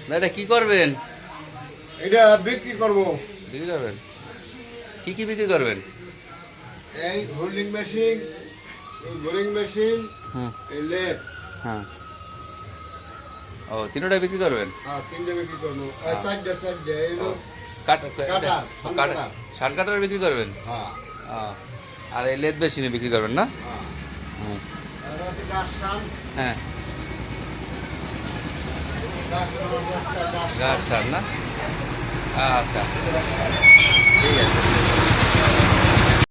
না এটা কি করবেন? এটা বিক্রি করব। বিক্রি করবেন? কি কি বিক্রি করবেন? এই হোল্ডিং মেশিন, এই বোরিং মেশিন, হুম, এই লেট। হ্যাঁ। ও তিনটা বিক্রি করবেন? হ্যাঁ, তিনটে বিক্রি করবো। হ্যাঁ। চারটে এই হলো কাটার কাটার। শার্ট কাটার বিক্রি করবেন? হ্যাঁ, আর এই লেদ মেশিনে বিক্রি করবেন না? হ্যাঁ। হুম, আর হচ্ছে গাছসান, হ্যাঁ। গাছসান, গাছ সার না? আচ্ছা, ঠিক আছে।